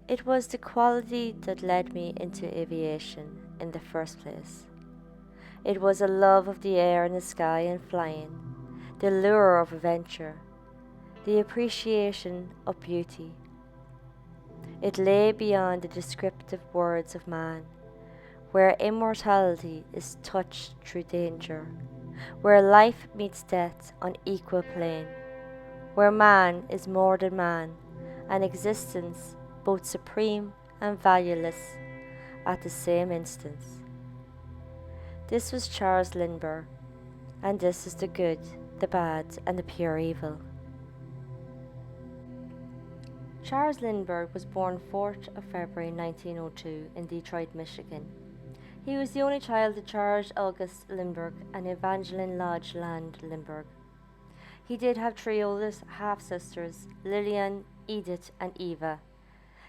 It was the quality that led me into aviation in the first place. It was a love of the air and the sky and flying, the lure of adventure, the appreciation of beauty. It lay beyond the descriptive words of man, where immortality is touched through danger, where life meets death on equal plane, where man is more than man, and existence both supreme and valueless at the same instance. This was Charles Lindbergh, and this is the good, the bad, and the pure evil. Charles Lindbergh was born 4th of February 1902 in Detroit, Michigan. He was the only child of Charles August Lindbergh and Evangeline Lodge Land Lindbergh. He did have three oldest half-sisters, Lillian, Edith, and Eva.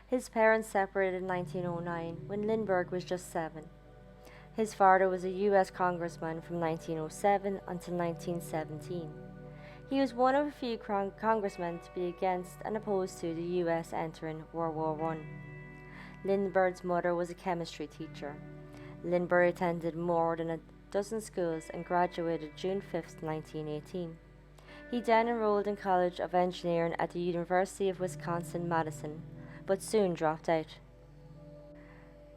His parents separated in 1909 when Lindbergh was just 7. His father was a U.S. congressman from 1907 until 1917. He was one of a few congressmen to be against and opposed to the U.S. entering World War I. Lindbergh's mother was a chemistry teacher. Lindbergh attended more than a dozen schools and graduated June 5, 1918. He then enrolled in College of Engineering at the University of Wisconsin-Madison, but soon dropped out.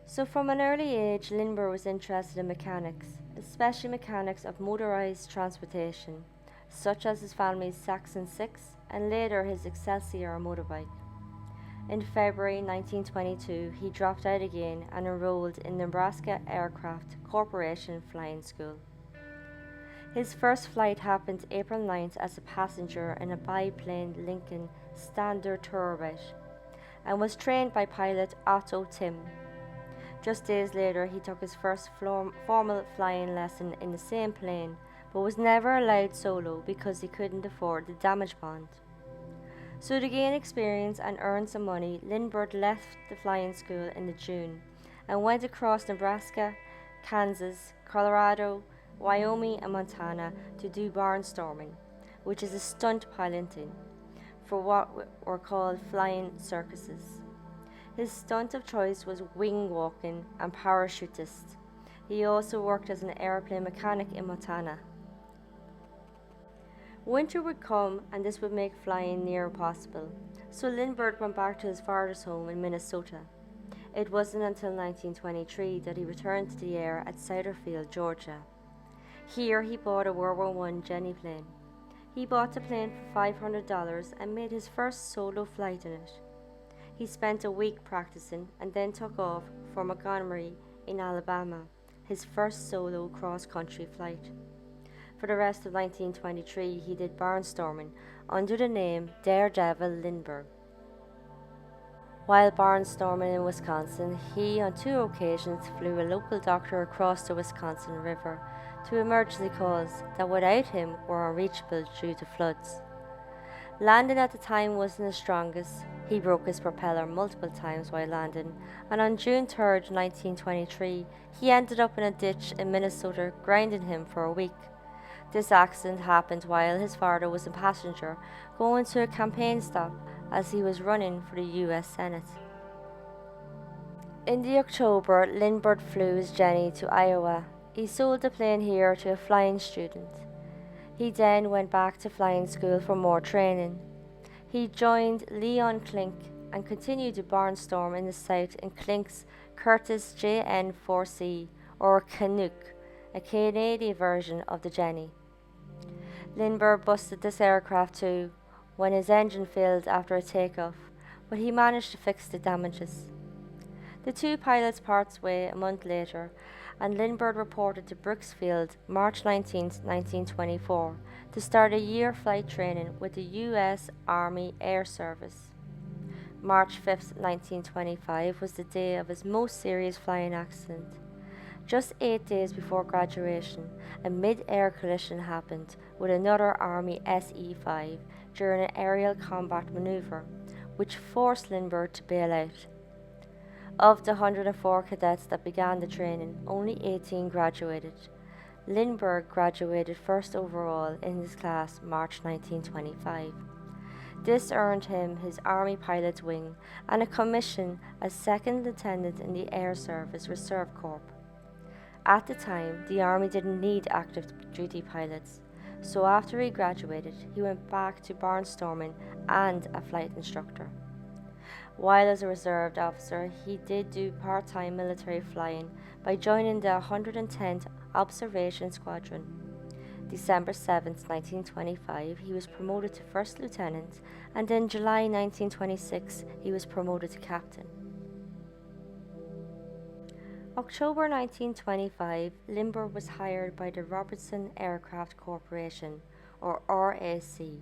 So from an early age, Lindbergh was interested in mechanics, especially mechanics of motorized transportation, such as his family's Saxon 6 and later his Excelsior motorbike. In February 1922, he dropped out again and enrolled in Nebraska Aircraft Corporation Flying School. His first flight happened April 9th as a passenger in a biplane Lincoln Standard Turbot and was trained by pilot Otto Timm. Just days later, he took his first formal flying lesson in the same plane, but was never allowed solo because he couldn't afford the damage bond. So to gain experience and earn some money, Lindbergh left the flying school in June and went across Nebraska, Kansas, Colorado, Wyoming and Montana to do barnstorming, which is a stunt piloting, for what were called flying circuses. His stunt of choice was wing walking and parachutist. He also worked as an airplane mechanic in Montana. Winter would come and this would make flying near impossible, so Lindbergh went back to his father's home in Minnesota. It wasn't until 1923 that he returned to the air at Siderfield, Georgia. Here he bought a World War I Jenny plane. He bought the plane for $500 and made his first solo flight in it. He spent a week practicing and then took off for Montgomery in Alabama, his first solo cross-country flight. For the rest of 1923, he did barnstorming under the name Daredevil Lindbergh. While barnstorming in Wisconsin, he on 2 occasions flew a local doctor across the Wisconsin River to emergency calls that without him were unreachable due to floods. Landing at the time wasn't his strongest. He broke his propeller multiple times while landing, and on June 3, 1923, he ended up in a ditch in Minnesota, grounding him for a week. This accident happened while his father was a passenger going to a campaign stop as he was running for the U.S. Senate. In the October, Lindbergh flew his Jenny to Iowa. He sold the plane here to a flying student. He then went back to flying school for more training. He joined Leon Klink and continued to barnstorm in the south in Klink's Curtiss JN-4C, or Canuck, a Canadian version of the Jenny. Lindbergh busted this aircraft too when his engine failed after a takeoff, but he managed to fix the damages. The two pilots parted ways a month later, and Lindbergh reported to Brooksfield March 19, 1924, to start a year flight training with the U.S. Army Air Service. March 5, 1925 was the day of his most serious flying accident. Just 8 days before graduation, a mid-air collision happened with another Army SE-5 during an aerial combat maneuver, which forced Lindbergh to bail out. Of the 104 cadets that began the training, only 18 graduated. Lindbergh graduated first overall in his class March 1925. This earned him his Army Pilot's Wing and a commission as second lieutenant in the Air Service Reserve Corps. At the time, the Army didn't need active duty pilots, so after he graduated, he went back to barnstorming and a flight instructor. While as a reserve officer, he did do part-time military flying by joining the 110th Observation Squadron. December 7, 1925, he was promoted to first lieutenant, and in July 1926, he was promoted to captain. October 1925, Lindbergh was hired by the Robertson Aircraft Corporation, or RAC,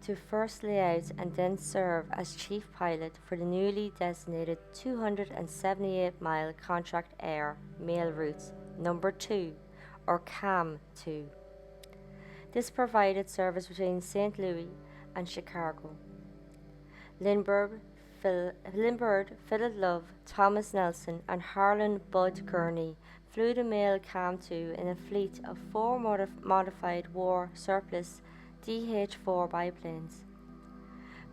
to first lay out and then serve as chief pilot for the newly designated 278-mile Contract Air Mail Route Number 2, or CAM-2. This provided service between St. Louis and Chicago. Lindbergh, Philip Love, Thomas Nelson, and Harlan Bud Gurney flew the mail CAM-2 in a fleet of 4 modified war surplus DH-4 biplanes.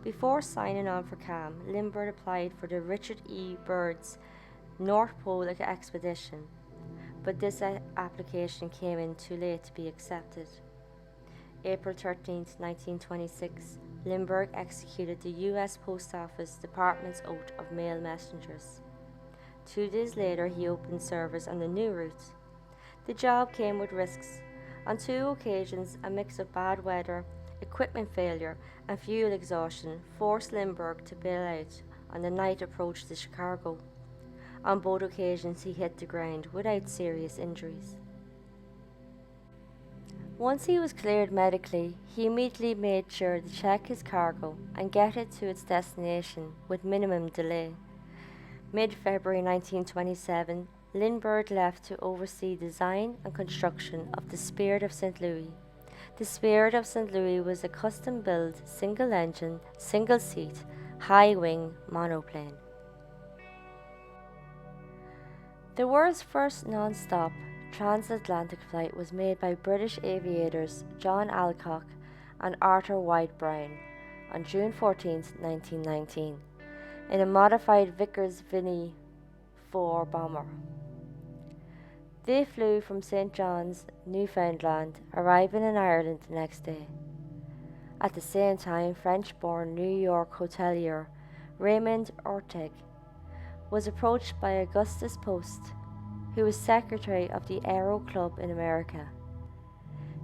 Before signing on for CAM, Lindbergh applied for the Richard E. Byrd's North Pole expedition, but this application came in too late to be accepted. April 13, 1926, Lindbergh executed the U.S. Post Office Department's oath of mail messengers. 2 days later, he opened service on the new route. The job came with risks. On 2 occasions, a mix of bad weather, equipment failure, and fuel exhaustion forced Lindbergh to bail out on the night approach to Chicago. On both occasions, he hit the ground without serious injuries. Once he was cleared medically, he immediately made sure to check his cargo and get it to its destination with minimum delay. Mid-February 1927, Lindbergh left to oversee design and construction of the Spirit of St. Louis. The Spirit of St. Louis was a custom-built, single-engine, single-seat, high-wing monoplane. The world's first non-stop transatlantic flight was made by British aviators John Alcock and Arthur White Brown on June 14, 1919, in a modified Vickers-Vinny 4 bomber. They flew from St. John's, Newfoundland, arriving in Ireland the next day. At the same time, French-born New York hotelier Raymond Orteig was approached by Augustus Post, who was secretary of the Aero Club in America.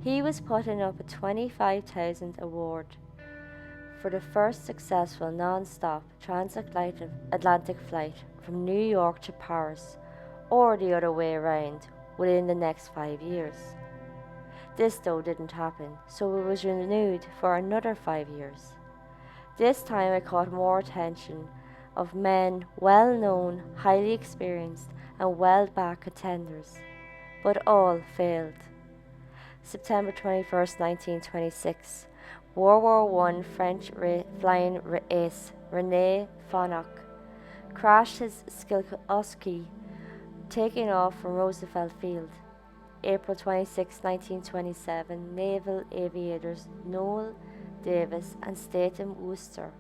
He was putting up a $25,000 award for the first successful non-stop transatlantic flight from New York to Paris, or the other way around, within the next 5 years. This though didn't happen, so it was renewed for another 5 years. This time it caught more attention of men well known, highly experienced, and well-backed contenders, but all failed. September 21, 1926, World War I French flying ace René Foch crashed his Skilkowski, taking off from Roosevelt Field. April 26, 1927, naval aviators Noel Davis and Statham Wooster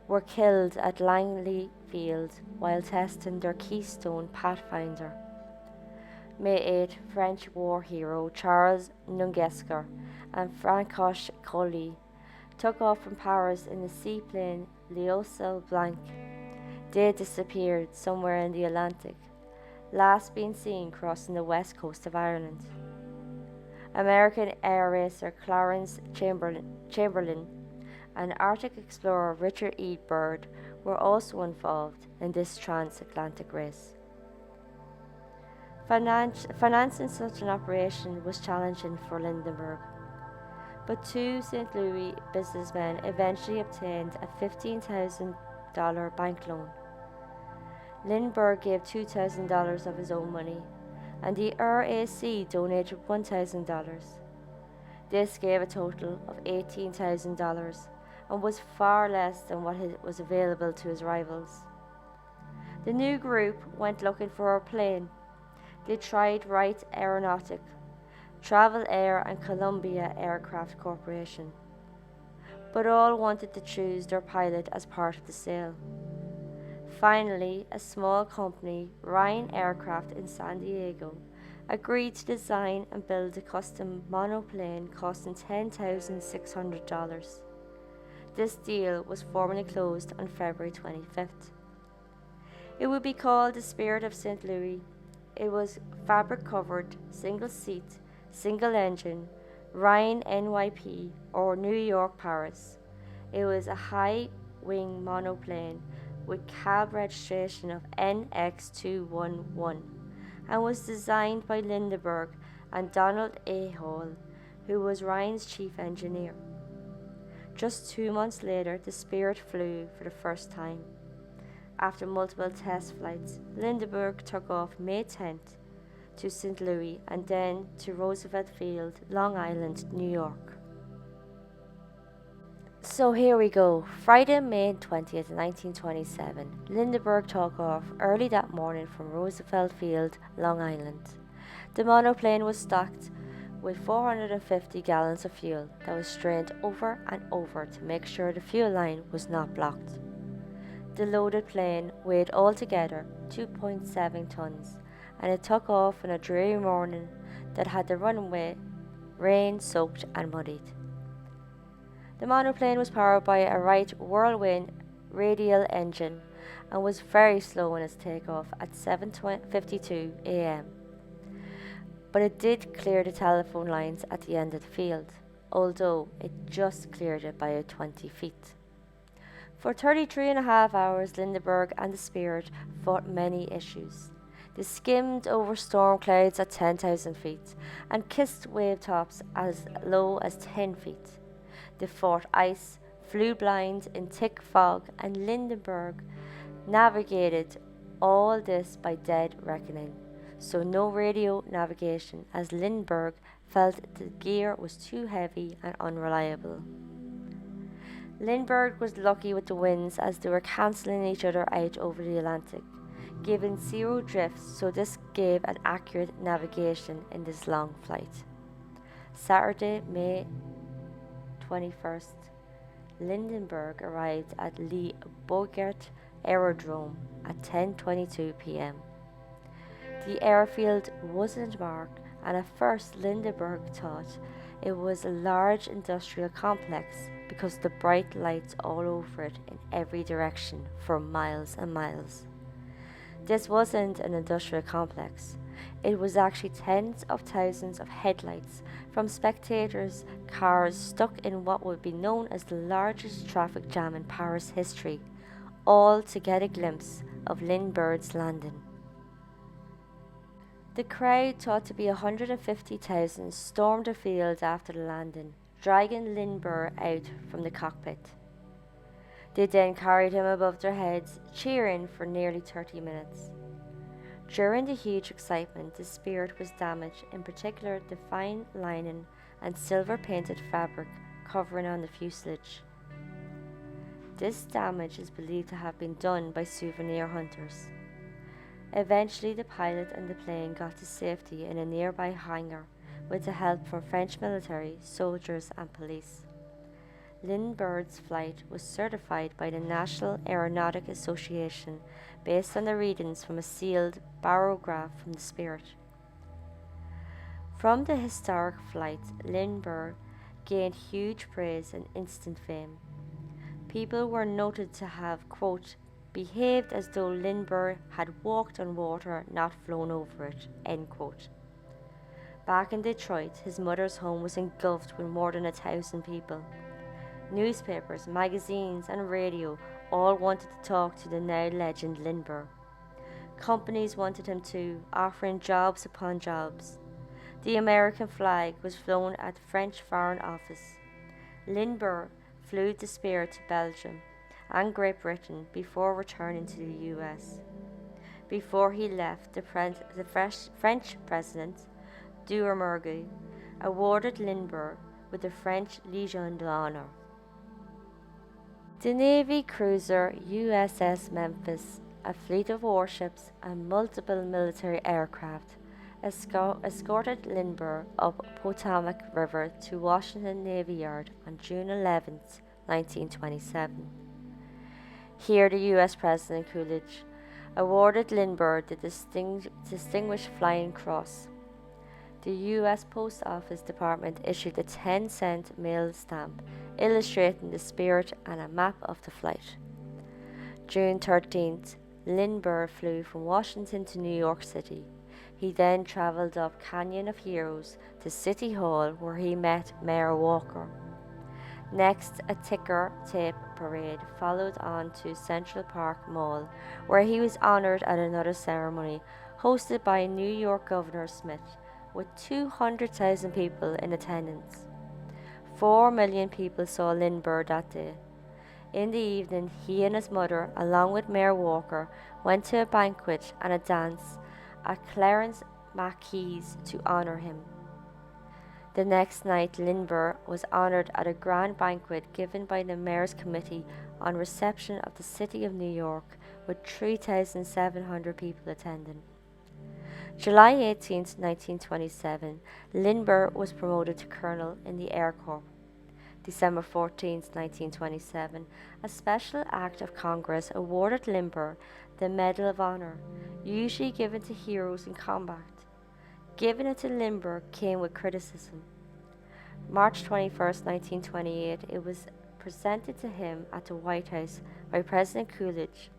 were killed at Langley Field while testing their Keystone Pathfinder. May 8, French war hero Charles Lindbergh and Francois Colli took off from Paris in the seaplane L'Oiseau Blanc. They disappeared somewhere in the Atlantic, last being seen crossing the west coast of Ireland. American air racer Clarence Chamberlain and Arctic explorer Richard E. Byrd were also involved in this transatlantic race. Financing such an operation was challenging for Lindbergh, but 2 St. Louis businessmen eventually obtained a $15,000 bank loan. Lindbergh gave $2,000 of his own money, and the RAC donated $1,000. This gave a total of $18,000 and was far less than what was available to his rivals. The new group went looking for a plane. They tried Wright Aeronautic, Travel Air and Columbia Aircraft Corporation. but all wanted to choose their pilot as part of the sale. Finally, a small company, Ryan Aircraft in San Diego, agreed to design and build a custom monoplane costing $10,600. This deal was formally closed on February 25th. It would be called the Spirit of St. Louis. It was fabric covered, single seat, single engine, Ryan NYP or New York Paris. It was a high wing monoplane with cab registration of NX211 and was designed by Lindbergh and Donald A. Hall, who was Ryan's chief engineer. Just 2 months later, the Spirit flew for the first time. After multiple test flights, Lindbergh took off May 10th to St. Louis and then to Roosevelt Field, Long Island, New York. So here we go. Friday, May 20th, 1927. Lindbergh took off early that morning from Roosevelt Field, Long Island. The monoplane was stocked with 450 gallons of fuel that was strained over and over to make sure the fuel line was not blocked. The loaded plane weighed altogether 2.7 tons, and it took off on a dreary morning that had the runway rain-soaked and muddied. The monoplane was powered by a Wright Whirlwind radial engine and was very slow in its takeoff at 7:52 a.m. But it did clear the telephone lines at the end of the field, although it just cleared it by about 20 feet. For 33.5 hours, Lindbergh and the Spirit fought many issues. They skimmed over storm clouds at 10,000 feet and kissed wave tops as low as 10 feet. They fought ice, flew blind in thick fog, and Lindbergh navigated all this by dead reckoning. So no radio navigation, as Lindbergh felt the gear was too heavy and unreliable. Lindbergh was lucky with the winds as they were cancelling each other out over the Atlantic, giving zero drift, so this gave an accurate navigation in this long flight. Saturday, May 21st, Lindbergh arrived at Lee Boggart Aerodrome at 10:22 p.m. The airfield wasn't marked, and at first Lindbergh thought it was a large industrial complex because of the bright lights all over it in every direction for miles and miles. This wasn't an industrial complex. It was actually tens of thousands of headlights from spectators' cars stuck in what would be known as the largest traffic jam in Paris history, all to get a glimpse of Lindbergh's landing. The crowd, thought to be 150,000, stormed the field after the landing, dragging Lindbergh out from the cockpit. They then carried him above their heads, cheering for nearly 30 minutes. During the huge excitement, the Spirit was damaged, in particular the fine linen and silver-painted fabric covering on the fuselage. This damage is believed to have been done by souvenir hunters. Eventually, the pilot and the plane got to safety in a nearby hangar with the help from French military, soldiers and police. Lindbergh's flight was certified by the National Aeronautic Association based on the readings from a sealed barograph from the Spirit. From the historic flight, Lindbergh gained huge praise and instant fame. People were noted to have, quote, behaved as though Lindbergh had walked on water, not flown over it, end quote. Back in Detroit, his mother's home was engulfed with more than 1,000 people. Newspapers, magazines, and radio all wanted to talk to the now legend Lindbergh. Companies wanted him too, offering jobs upon jobs. The American flag was flown at the French Foreign Office. Lindbergh flew the Spirit to Belgium and Great Britain before returning to the US. Before he left, the French President, Dumergue, awarded Lindbergh with the French Legion d'Honneur. The Navy cruiser USS Memphis, a fleet of warships and multiple military aircraft, escorted Lindbergh up Potomac River to Washington Navy Yard on June 11, 1927. Here, the U.S. President Coolidge awarded Lindbergh the Distinguished Flying Cross. The U.S. Post Office Department issued a 10-cent mail stamp illustrating the spirit and a map of the flight. June 13th, Lindbergh flew from Washington to New York City. He then traveled up Canyon of Heroes to City Hall, where he met Mayor Walker. Next, a ticker tape parade followed on to Central Park Mall, where he was honored at another ceremony hosted by New York Governor Smith, with 200,000 people in attendance. 4 million people saw Lindbergh that day. In the evening, he and his mother, along with Mayor Walker, went to a banquet and a dance at Clarence Mackey's to honor him. The next night, Lindbergh was honored at a grand banquet given by the Mayor's Committee on Reception of the City of New York, with 3,700 people attending. July 18, 1927, Lindbergh was promoted to colonel in the Air Corps. December 14, 1927, a special act of Congress awarded Lindbergh the Medal of Honor, usually given to heroes in combat. Giving it to Lindbergh came with criticism. March 21, 1928, it was presented to him at the White House by President Coolidge.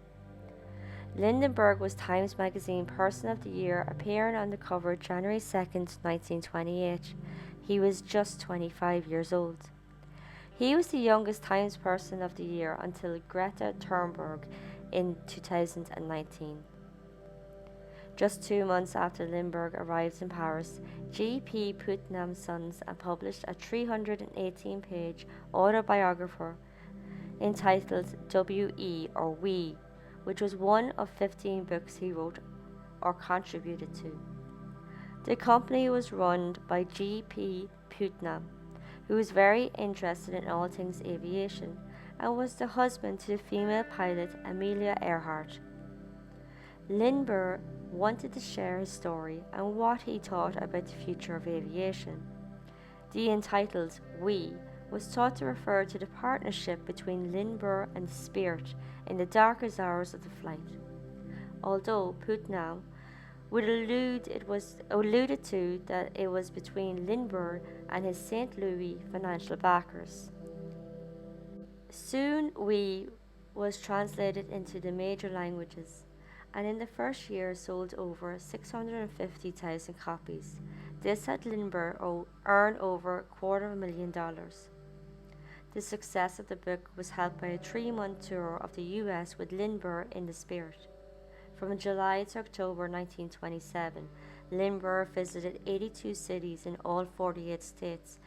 Lindbergh was Times Magazine Person of the Year, appearing on the cover January 2, 1928. He was just 25 years old. He was the youngest Times Person of the Year until Greta Thunberg in 2019. Just 2 months after Lindbergh arrived in Paris, G.P. Putnam's Sons published a 318-page autobiography entitled W.E. or We, which was one of 15 books he wrote or contributed to. The company was run by G.P. Putnam, who was very interested in all things aviation and was the husband to the female pilot Amelia Earhart. Lindbergh wanted to share his story and what he thought about the future of aviation. The entitled We was thought to refer to the partnership between Lindbergh and the Spirit in the darkest hours of the flight, although Putnam would alluded to that it was between Lindbergh and his St. Louis financial backers. Soon We was translated into the major languages, and in the first year sold over 650,000 copies. This had Lindbergh earned over $250,000. The success of the book was helped by a 3-month tour of the U.S. with Lindbergh in the Spirit. From July to October 1927, Lindbergh visited 82 cities in all 48 states.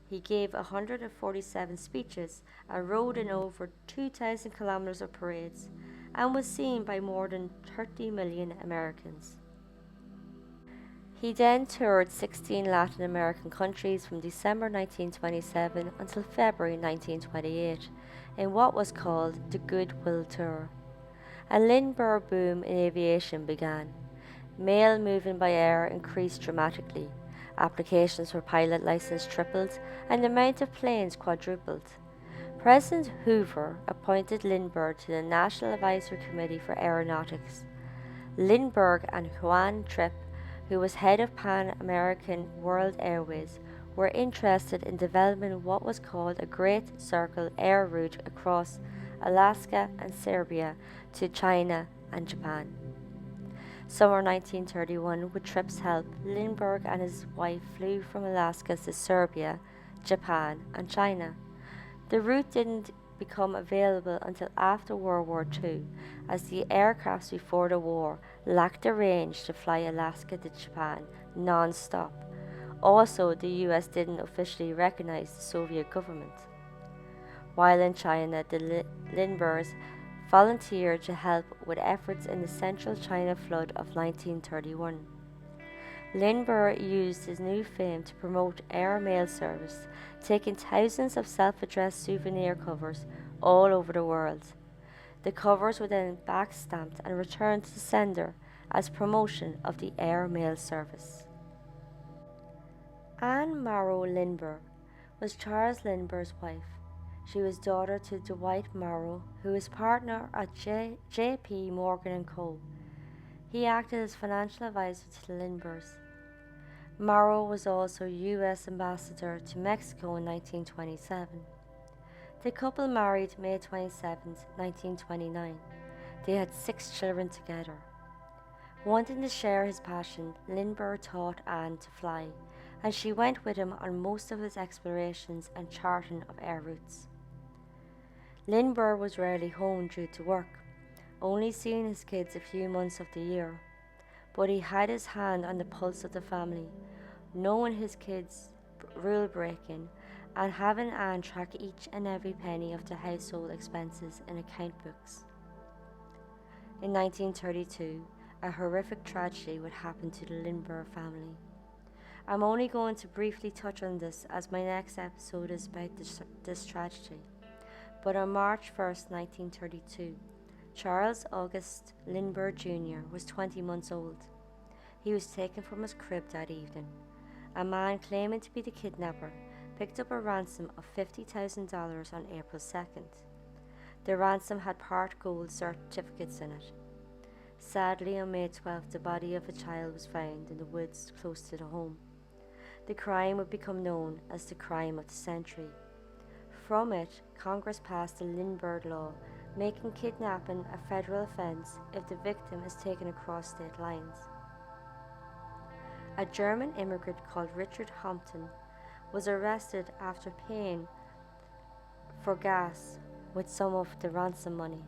He gave 147 speeches and rode in over 2,000 kilometers of parades, and was seen by more than 30 million Americans. He then toured 16 Latin American countries from December 1927 until February 1928 in what was called the Goodwill Tour. A Lindbergh boom in aviation began. Mail moving by air increased dramatically. Applications for pilot license tripled and the amount of planes quadrupled. President Hoover appointed Lindbergh to the National Advisory Committee for Aeronautics. Lindbergh and Juan Trippe, who was head of Pan American World Airways, were interested in developing what was called a Great Circle air route across Alaska and Serbia to China and Japan. Summer 1931, with Trippe's help, Lindbergh and his wife flew from Alaska to Serbia, Japan, and China. The route didn't become available until after World War II, as the aircrafts before the war lacked the range to fly Alaska to Japan non-stop. Also, the US didn't officially recognize the Soviet government. While in China, the Lindberghs volunteered to help with efforts in the Central China flood of 1931. Lindbergh used his new fame to promote air mail service, taking thousands of self-addressed souvenir covers all over the world. The covers were then back-stamped and returned to the sender as promotion of the air mail service. Anne Morrow Lindbergh was Charles Lindbergh's wife. She was daughter to Dwight Morrow, who was partner at J.P. Morgan and Co. He acted as financial advisor to the Lindberghs. Morrow was also U.S. ambassador to Mexico in 1927. The couple married May 27, 1929. They had 6 children together. Wanting to share his passion, Lindbergh taught Anne to fly, and she went with him on most of his explorations and charting of air routes. Lindbergh was rarely home due to work, only seeing his kids a few months of the year, but he had his hand on the pulse of the family, knowing his kids' rule breaking and having Anne track each and every penny of the household expenses in account books. In 1932, a horrific tragedy would happen to the Lindbergh family. I'm only going to briefly touch on this as my next episode is about this tragedy. But on March 1, 1932, Charles August Lindbergh Jr. was 20 months old. He was taken from his crib that evening. A man claiming to be the kidnapper picked up a ransom of $50,000 on April 2nd. The ransom had part gold certificates in it. Sadly, on May 12th, the body of a child was found in the woods close to the home. The crime would become known as the crime of the century. From it, Congress passed the Lindbergh Law, making kidnapping a federal offense if the victim is taken across state lines. A German immigrant called Richard Hampton was arrested after paying for gas with some of the ransom money.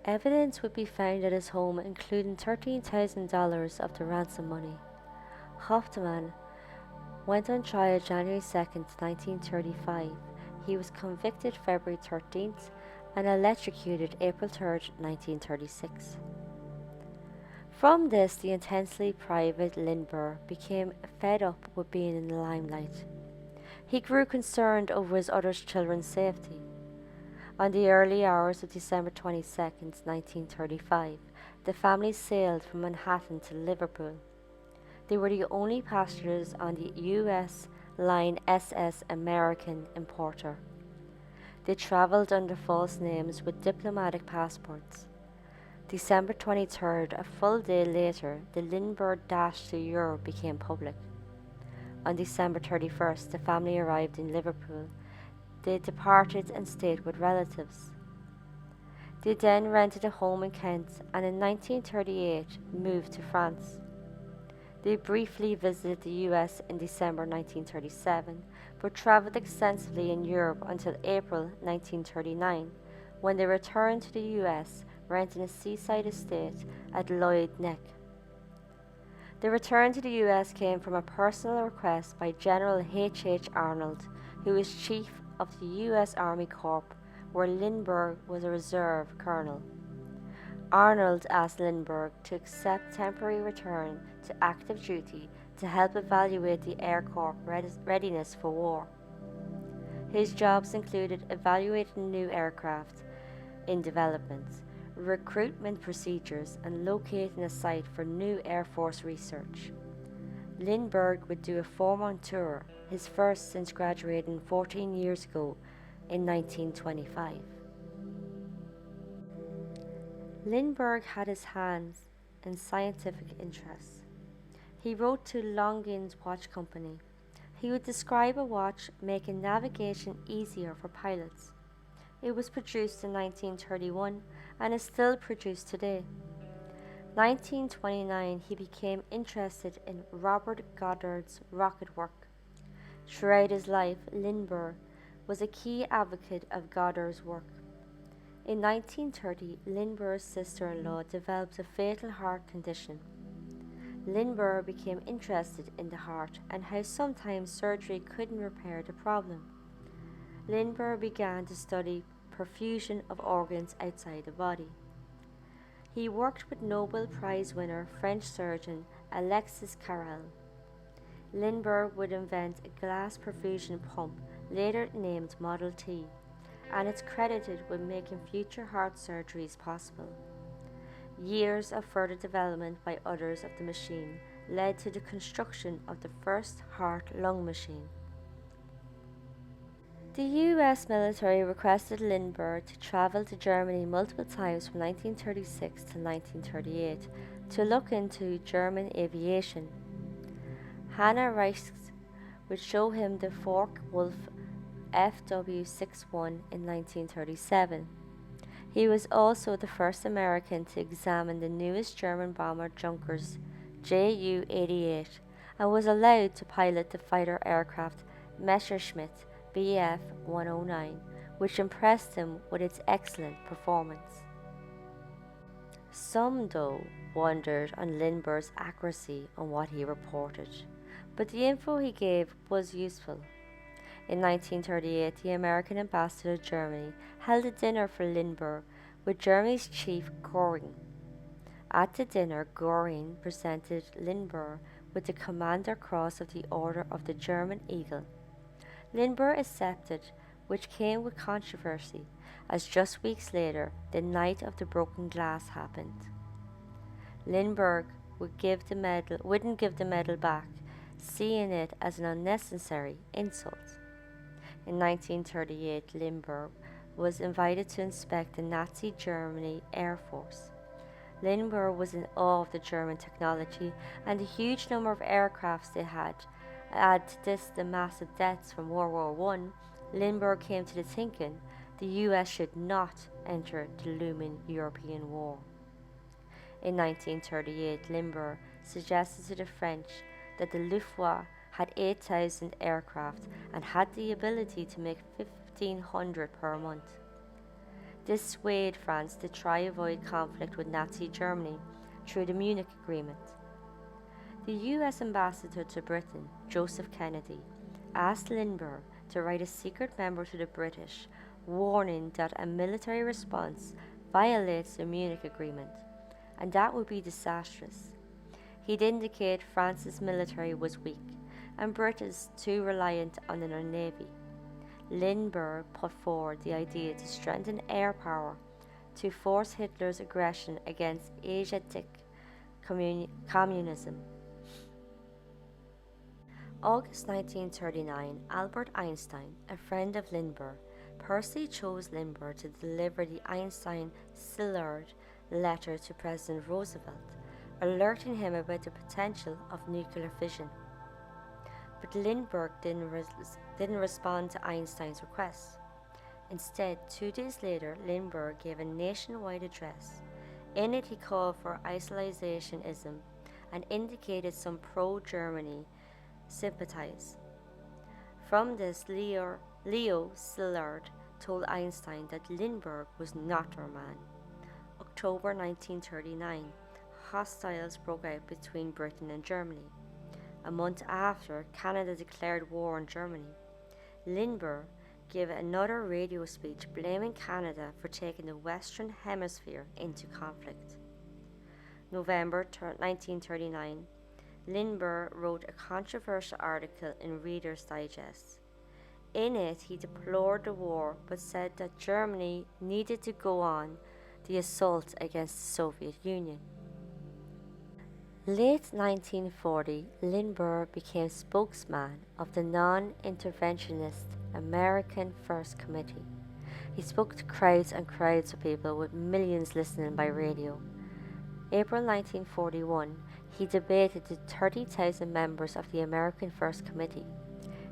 Evidence would be found at his home, including $13,000 of the ransom money. Hauptmann went on trial January 2, 1935. He was convicted February 13th and electrocuted April 3, 1936. From this, the intensely private Lindbergh became fed up with being in the limelight. He grew concerned over his other children's safety. On the early hours of December 22, 1935, the family sailed from Manhattan to Liverpool. They were the only passengers on the U.S. line SS American Importer. They travelled under false names with diplomatic passports. December 23rd, a full day later, the Lindbergh dash to Europe became public. On December 31st, the family arrived in Liverpool. They departed and stayed with relatives. They then rented a home in Kent and in 1938 moved to France. They briefly visited the US in December 1937, but travelled extensively in Europe until April 1939, when they returned to the US, renting a seaside estate at Lloyd Neck. The return to the US came from a personal request by General H. Arnold, who was chief of the U.S. Army Corps, where Lindbergh was a reserve colonel. Arnold asked Lindbergh to accept temporary return to active duty to help evaluate the Air Corps readiness for war. His jobs included evaluating new aircraft in development, recruitment procedures, and locating a site for new Air Force research. Lindbergh would do a 4-month tour, his first since graduating 14 years ago in 1925. Lindbergh had his hands in scientific interests. He wrote to Longines Watch Company. He would describe a watch making navigation easier for pilots. It was produced in 1931 and is still produced today. 1929, he became interested in Robert Goddard's rocket work. Throughout his life, Lindbergh was a key advocate of Goddard's work. In 1930, Lindbergh's sister-in-law developed a fatal heart condition. Lindbergh became interested in the heart and how sometimes surgery couldn't repair the problem. Lindbergh began to study perfusion of organs outside the body. He worked with Nobel Prize winner French surgeon Alexis Carrel. Lindbergh would invent a glass perfusion pump, later named Model T, and it's credited with making future heart surgeries possible. Years of further development by others of the machine led to the construction of the first heart-lung machine. The US military requested Lindbergh to travel to Germany multiple times from 1936 to 1938 to look into German aviation. Hannah Reichs would show him the Focke-Wulf FW-61 in 1937. He was also the first American to examine the newest German bomber Junkers Ju-88 and was allowed to pilot the fighter aircraft Messerschmitt Bf 109, which impressed him with its excellent performance. Some, though, wondered on Lindbergh's accuracy on what he reported, but the info he gave was useful. In 1938, the American ambassador to Germany held a dinner for Lindbergh with Germany's chief Göring. At the dinner, Göring presented Lindbergh with the Commander Cross of the Order of the German Eagle. Lindbergh accepted, which came with controversy, as just weeks later, the night of the broken glass happened. Lindbergh wouldn't give the medal back, seeing it as an unnecessary insult. In 1938, Lindbergh was invited to inspect the Nazi Germany Air Force. Lindbergh was in awe of the German technology and the huge number of aircrafts they had. Add to this the massive deaths from World War I, Lindbergh came to the thinking the US should not enter the looming European war. In 1938, Lindbergh suggested to the French that the Luftwaffe had 8,000 aircraft and had the ability to make 1,500 per month. This swayed France to try avoid conflict with Nazi Germany through the Munich Agreement. The US ambassador to Britain, Joseph Kennedy, asked Lindbergh to write a secret memo to the British, warning that a military response violates the Munich Agreement, and that would be disastrous. He'd indicate France's military was weak, and Britain's too reliant on their navy. Lindbergh put forward the idea to strengthen air power to force Hitler's aggression against Asiatic communism. August 1939, Albert Einstein, a friend of Lindbergh, personally chose Lindbergh to deliver the Einstein-Szilard letter to President Roosevelt, alerting him about the potential of nuclear fission. But Lindbergh didn't respond to Einstein's request. Instead, 2 days later, Lindbergh gave a nationwide address. In it, he called for isolationism and indicated some pro-Germany sympathies. From this, Leo Szilard told Einstein that Lindbergh was not our man. October 1939, hostiles broke out between Britain and Germany. A month after, Canada declared war on Germany. Lindbergh gave another radio speech blaming Canada for taking the Western Hemisphere into conflict. November 1939, Lindbergh wrote a controversial article in Reader's Digest. In it, he deplored the war but said that Germany needed to go on the assault against the Soviet Union. Late 1940, Lindbergh became spokesman of the non-interventionist American First Committee. He spoke to crowds and crowds of people, with millions listening by radio. April 1941, he debated the 30,000 members of the American First Committee.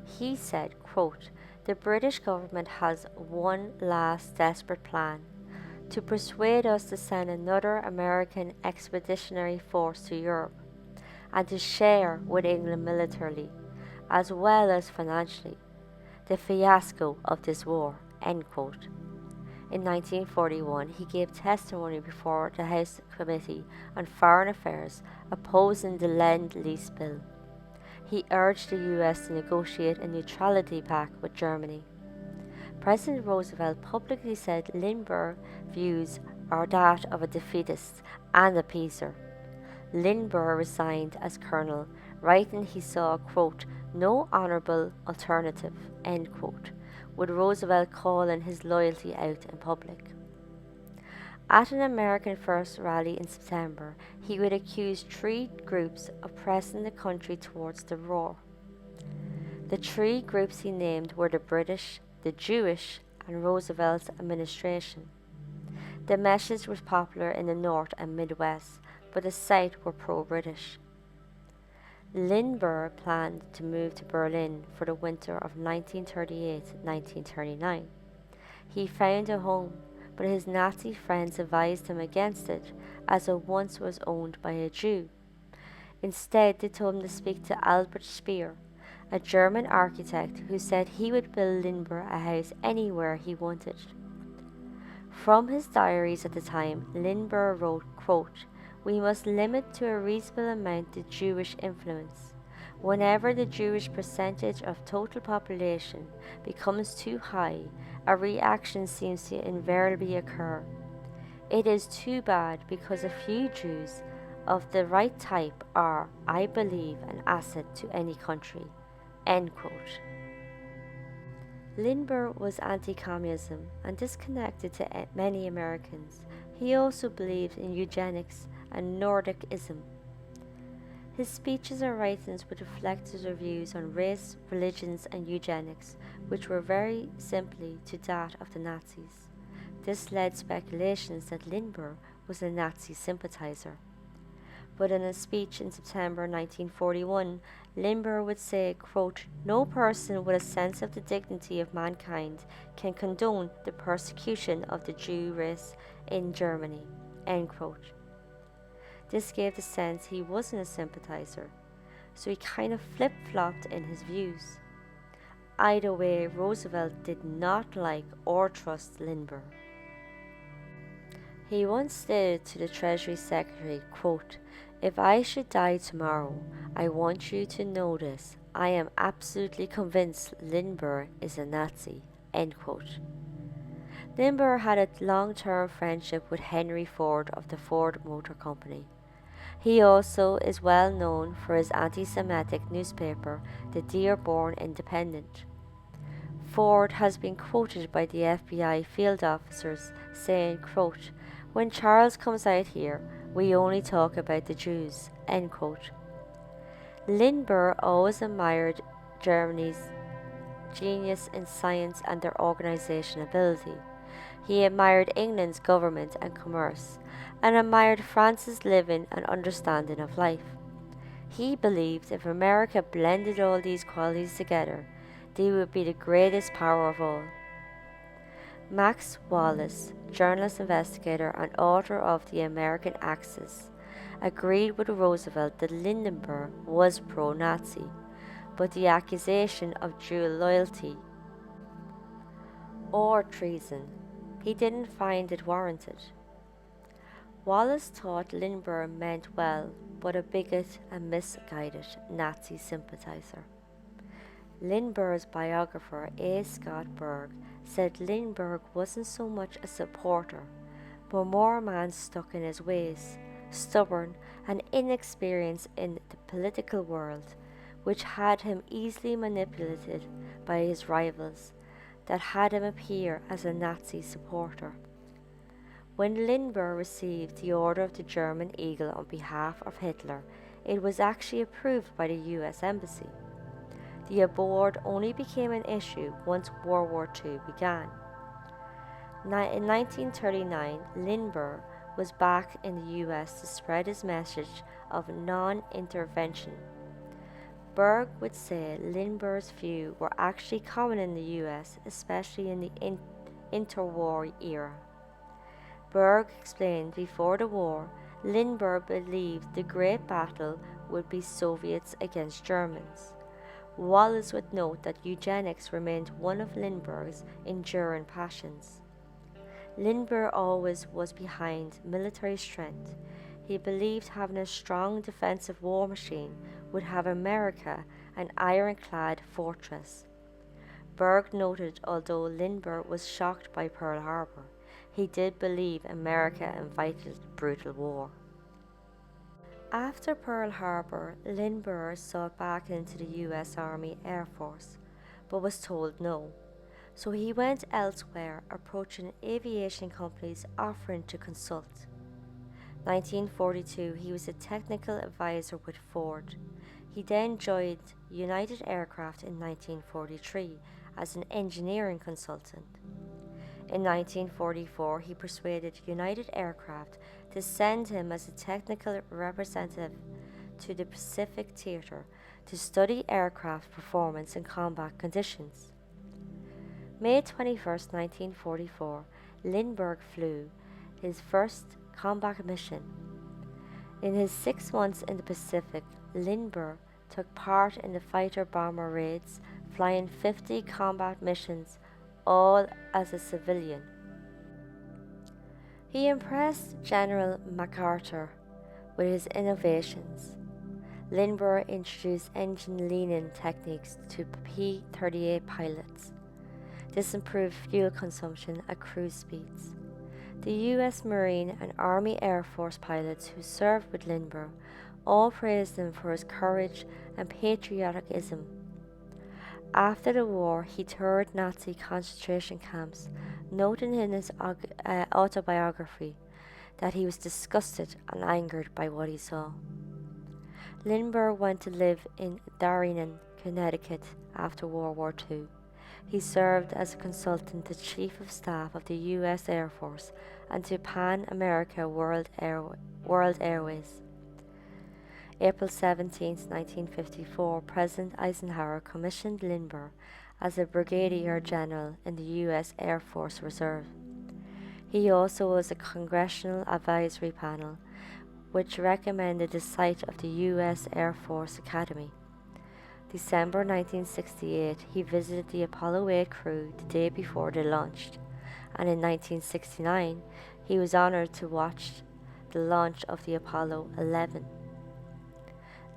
He said, quote, "The British government has one last desperate plan: to persuade us to send another American expeditionary force to Europe, and to share with England militarily, as well as financially, the fiasco of this war." End quote. In 1941, he gave testimony before the House Committee on Foreign Affairs opposing the Lend-Lease Bill. He urged the US to negotiate a neutrality pact with Germany. President Roosevelt publicly said Lindbergh's views are that of a defeatist and appeaser. Lindbergh resigned as colonel, writing he saw, quote, "no honorable alternative," end quote, with Roosevelt calling his loyalty out in public. At an American First rally in September, he would accuse 3 groups of pressing the country towards the war. The 3 groups he named were the British, the Jewish, and Roosevelt's administration. The message was popular in the North and Midwest, but the South were pro-British. Lindbergh planned to move to Berlin for the winter of 1938-1939. He found a home, but his Nazi friends advised him against it, as it once was owned by a Jew. Instead, they told him to speak to Albert Speer, a German architect who said he would build Lindbergh a house anywhere he wanted. From his diaries at the time, Lindbergh wrote, quote, "We must limit to a reasonable amount the Jewish influence. Whenever the Jewish percentage of total population becomes too high, a reaction seems to invariably occur. It is too bad because a few Jews of the right type are, I believe, an asset to any country." End quote. Lindbergh was anti-communism and disconnected to many Americans. He also believed in eugenics and Nordicism. His speeches and writings would reflect his views on race, religions, and eugenics, which were very simply to that of the Nazis. This led speculations that Lindbergh was a Nazi sympathizer. But in a speech in September 1941, Lindbergh would say, quote, "No person with a sense of the dignity of mankind can condone the persecution of the Jew race in Germany." End quote. This gave the sense he wasn't a sympathizer, so he kind of flip-flopped in his views. Either way, Roosevelt did not like or trust Lindbergh. He once stated to the Treasury Secretary, quote, "If I should die tomorrow, I want you to know this. I am absolutely convinced Lindbergh is a Nazi." End quote. Lindbergh had a long-term friendship with Henry Ford of the Ford Motor Company. He also is well known for his anti-Semitic newspaper, the Dearborn Independent. Ford has been quoted by the FBI field officers saying, quote, "When Charles comes out here, we only talk about the Jews." End quote. Lindbergh always admired Germany's genius in science and their organization ability. He admired England's government and commerce, and admired France's living and understanding of life. He believed if America blended all these qualities together, they would be the greatest power of all. Max Wallace, journalist, investigator, and author of The American Axis, agreed with Roosevelt that Lindbergh was pro-Nazi, but the accusation of dual loyalty or treason, he didn't find it warranted. Wallace thought Lindbergh meant well, but a bigot and misguided Nazi sympathizer. Lindbergh's biographer A. Scott Berg said Lindbergh wasn't so much a supporter, but more a man stuck in his ways, stubborn and inexperienced in the political world, which had him easily manipulated by his rivals, that had him appear as a Nazi supporter. When Lindbergh received the Order of the German Eagle on behalf of Hitler, it was actually approved by the US Embassy. The award only became an issue once World War II began. In 1939, Lindbergh was back in the US to spread his message of non-intervention. Berg would say Lindbergh's views were actually common in the US, especially in the interwar era. Berg explained before the war, Lindbergh believed the great battle would be Soviets against Germans. Wallace would note that eugenics remained one of Lindbergh's enduring passions. Lindbergh always was behind military strength. He believed having a strong defensive war machine would have America an ironclad fortress. Berg noted although Lindbergh was shocked by Pearl Harbor, he did believe America invited brutal war. After Pearl Harbor, Lindbergh sought back into the US Army Air Force, but was told no. So he went elsewhere, approaching aviation companies offering to consult. 1942, he was a technical advisor with Ford. He then joined United Aircraft in 1943 as an engineering consultant. In 1944, he persuaded United Aircraft to send him as a technical representative to the Pacific Theater to study aircraft performance in combat conditions. May 21, 1944, Lindbergh flew his first combat mission. In his 6 months in the Pacific, Lindbergh took part in the fighter-bomber raids, flying 50 combat missions, all as a civilian. He impressed General MacArthur with his innovations. Lindbergh introduced engine lean-in techniques to P-38 pilots. This improved fuel consumption at cruise speeds. The U.S. Marine and Army Air Force pilots who served with Lindbergh all praised him for his courage and patriotism. After the war, he toured Nazi concentration camps, noting in his autobiography that he was disgusted and angered by what he saw. Lindbergh went to live in Darien, Connecticut after World War II. He served as a consultant to Chief of Staff of the U.S. Air Force and to Pan America World Airways. April 17, 1954, President Eisenhower commissioned Lindbergh as a Brigadier General in the U.S. Air Force Reserve. He also was a Congressional Advisory Panel, which recommended the site of the U.S. Air Force Academy. December 1968, he visited the Apollo 8 crew the day before they launched, and in 1969, he was honored to watch the launch of the Apollo 11.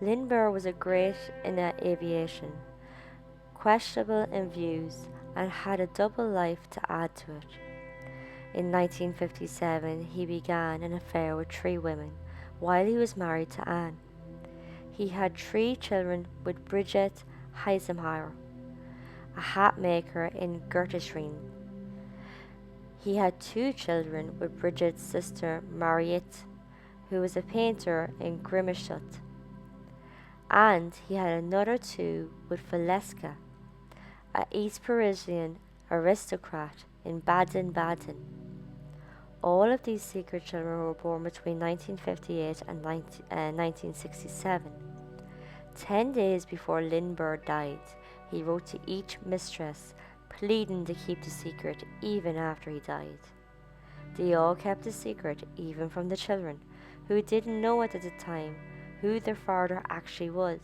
Lindbergh was a great in aviation, questionable in views, and had a double life to add to it. In 1957, he began an affair with 3 women while he was married to Anne. He had 3 children with Bridget Heisenheimer, a hat maker in Göttingen. He had 2 children with Bridget's sister Mariette, who was a painter in Grimmerstadt. And he had another 2 with Valeska, an East Parisian aristocrat in Baden-Baden. All of these secret children were born between 1958 and 1967. 10 days before Lindbergh died, he wrote to each mistress, pleading to keep the secret even after he died. They all kept the secret, even from the children, who didn't know at the time who their father actually was.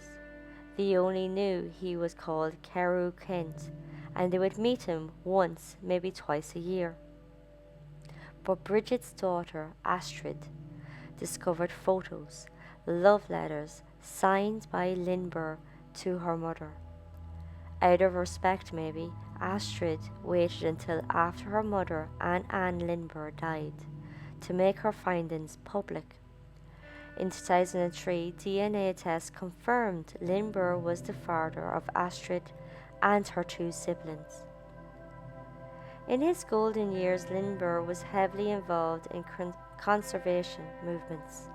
They only knew he was called Carew Kent, and they would meet him once, maybe twice a year. But Bridget's daughter, Astrid, discovered photos, love letters, signed by Lindbergh to her mother. Out of respect maybe, Astrid waited until after her mother and Anne Lindbergh died to make her findings public. In 2003, DNA tests confirmed Lindbergh was the father of Astrid and her 2 siblings. In his golden years, Lindbergh was heavily involved in conservation movements.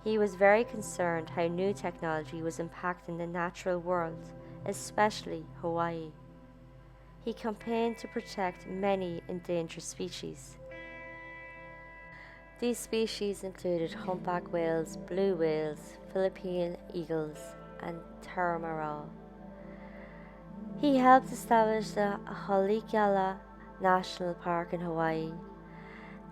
He was very concerned how new technology was impacting the natural world, especially Hawaii. He campaigned to protect many endangered species. These species included humpback whales, blue whales, Philippine eagles, and Taramarau. He helped establish the Haleakala National Park in Hawaii.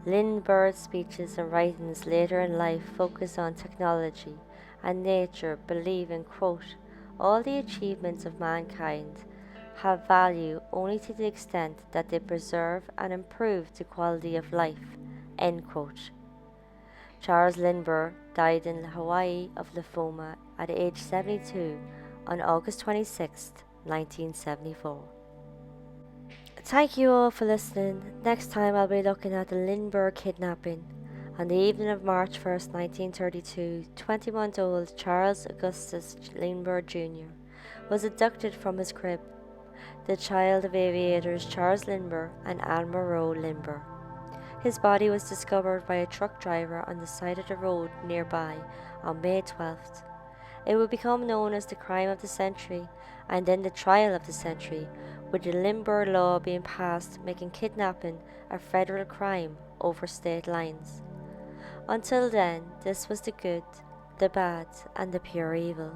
Lindbergh's speeches and writings later in life focused on technology and nature, believing, quote, all the achievements of mankind have value only to the extent that they preserve and improve the quality of life, end quote. Charles Lindbergh died in Hawaii of lymphoma at age 72 on August 26, 1974. Thank you all for listening. Next time I'll be looking at the Lindbergh kidnapping. On the evening of March 1st, 1932, 20-month-old Charles Augustus Lindbergh Jr. was abducted from his crib, the child of aviators Charles Lindbergh and Anne Monroe Lindbergh. His body was discovered by a truck driver on the side of the road nearby on May 12th. It would become known as the crime of the century and then the trial of the century, with the Lindbergh law being passed making kidnapping a federal crime over state lines. Until then, this was the good, the bad, and the pure evil.